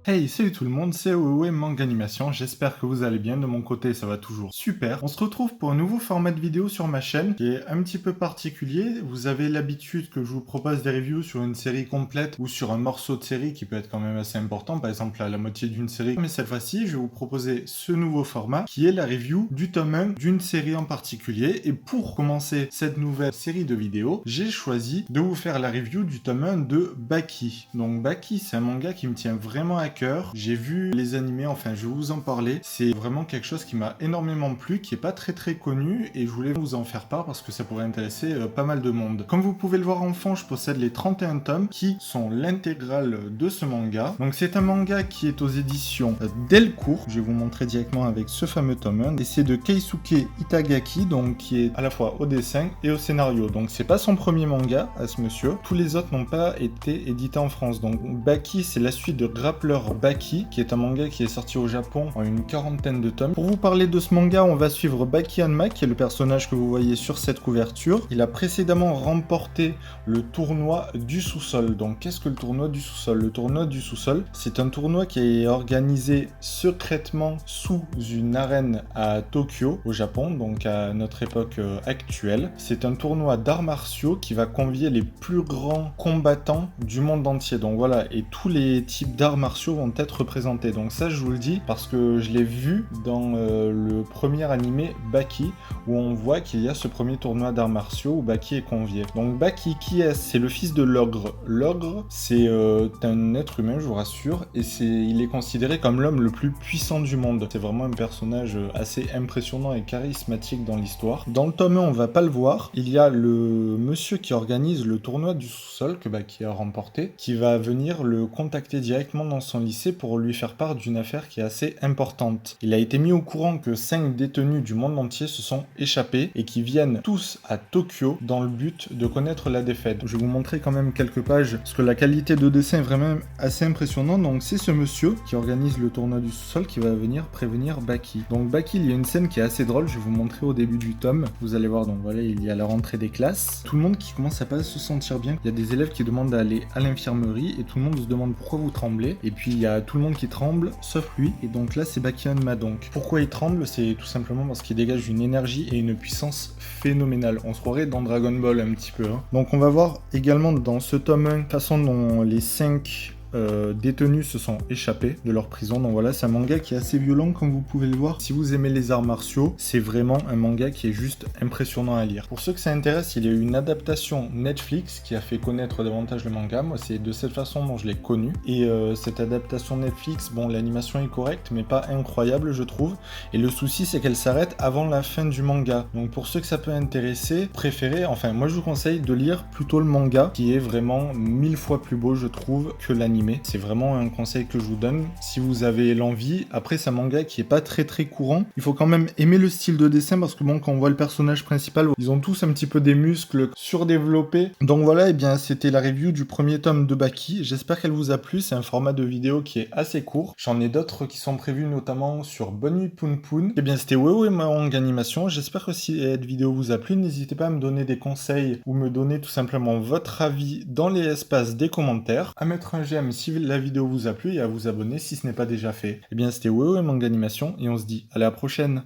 Hey, salut tout le monde, c'est Wewe Manga Animation, j'espère que vous allez bien, de mon côté ça va toujours super. On se retrouve pour un nouveau format de vidéo sur ma chaîne qui est un petit peu particulier. Vous avez l'habitude que je vous propose des reviews sur une série complète ou sur un morceau de série qui peut être quand même assez important, par exemple à la moitié d'une série. Mais cette fois-ci, je vais vous proposer ce nouveau format qui est la review du tome 1 d'une série en particulier. Et pour commencer cette nouvelle série de vidéos, j'ai choisi de vous faire la review du tome 1 de Baki. Donc Baki, c'est un manga qui me tient vraiment à cœur. J'ai vu les animés, enfin je vais vous en parler. C'est vraiment quelque chose qui m'a énormément plu, qui est pas très connu et je voulais vous en faire part parce que ça pourrait intéresser pas mal de monde. Comme vous pouvez le voir en fond, je possède les 31 tomes qui sont l'intégrale de ce manga. Donc c'est un manga qui est aux éditions Delcourt. Je vais vous montrer directement avec ce fameux tome 1 et c'est de Keisuke Itagaki, donc qui est à la fois au dessin et au scénario. Donc c'est pas son premier manga à ce monsieur. Tous les autres n'ont pas été édités en France. Donc Baki, c'est la suite de Grappler Baki, qui est un manga qui est sorti au Japon en une quarantaine de tomes. Pour vous parler de ce manga, on va suivre Baki Hanma, qui est le personnage que vous voyez sur cette couverture. Il a précédemment remporté le tournoi du sous-sol. Donc qu'est-ce que le tournoi du sous-sol? Le tournoi du sous-sol, c'est un tournoi qui est organisé secrètement sous une arène à Tokyo, au Japon, donc à notre époque actuelle. C'est un tournoi d'arts martiaux qui va convier les plus grands combattants du monde entier. Donc voilà, et tous les types d'arts martiaux vont être représentés. Donc ça, je vous le dis parce que je l'ai vu dans le premier animé Baki, où on voit qu'il y a ce premier tournoi d'arts martiaux où Baki est convié. Donc Baki, qui est-ce? C'est le fils de l'ogre. L'ogre, c'est un être humain, je vous rassure, et il est considéré comme l'homme le plus puissant du monde. C'est vraiment un personnage assez impressionnant et charismatique dans l'histoire. Dans le tome 1, on va pas le voir. Il y a le monsieur qui organise le tournoi du sous-sol que Baki a remporté, qui va venir le contacter directement dans son lycée pour lui faire part d'une affaire qui est assez importante. Il a été mis au courant que 5 détenus du monde entier se sont échappés et qui viennent tous à Tokyo dans le but de connaître la défaite. Je vais vous montrer quand même quelques pages parce que la qualité de dessin est vraiment assez impressionnante. Donc c'est ce monsieur qui organise le tournoi du sous-sol qui va venir prévenir Baki. Donc Baki, il y a une scène qui est assez drôle, je vais vous montrer au début du tome. Vous allez voir, donc voilà, il y a la rentrée des classes. Tout le monde qui commence à pas se sentir bien. Il y a des élèves qui demandent d'aller à l'infirmerie et tout le monde se demande pourquoi vous tremblez. Et puis il y a tout le monde qui tremble sauf lui. Et donc là c'est Baki Hanma. Donc pourquoi il tremble? C'est tout simplement parce qu'il dégage une énergie et une puissance phénoménale. On se croirait dans Dragon Ball un petit peu. Donc on va voir également dans ce tome 1 la façon dont les 5 détenus se sont échappés de leur prison. Donc voilà, c'est un manga qui est assez violent comme vous pouvez le voir. Si vous aimez les arts martiaux, c'est vraiment un manga qui est juste impressionnant à lire. Pour ceux que ça intéresse, il y a eu une adaptation Netflix qui a fait connaître davantage le manga. Moi, c'est de cette façon dont je l'ai connu. Et cette adaptation Netflix, bon, l'animation est correcte, mais pas incroyable, je trouve. Et le souci, c'est qu'elle s'arrête avant la fin du manga. Donc pour ceux que ça peut intéresser, préférez, enfin, moi je vous conseille de lire plutôt le manga, qui est vraiment 1000 fois plus beau, je trouve, que l'anime. C'est vraiment un conseil que je vous donne si vous avez l'envie. Après, c'est un manga qui est pas très courant. Il faut quand même aimer le style de dessin parce que bon, quand on voit le personnage principal, ils ont tous un petit peu des muscles surdéveloppés. Donc voilà, et bien c'était la review du premier tome de Baki. J'espère qu'elle vous a plu. C'est un format de vidéo qui est assez court. J'en ai d'autres qui sont prévus notamment sur Bonne Nuit Poun Poun. Et bien c'était Wewe Manga Animation. J'espère que si cette vidéo vous a plu, n'hésitez pas à me donner des conseils ou me donner tout simplement votre avis dans les espaces des commentaires, à mettre un j'aime si la vidéo vous a plu et à vous abonner si ce n'est pas déjà fait. Et bien c'était Wewe Manga Animation et on se dit à la prochaine.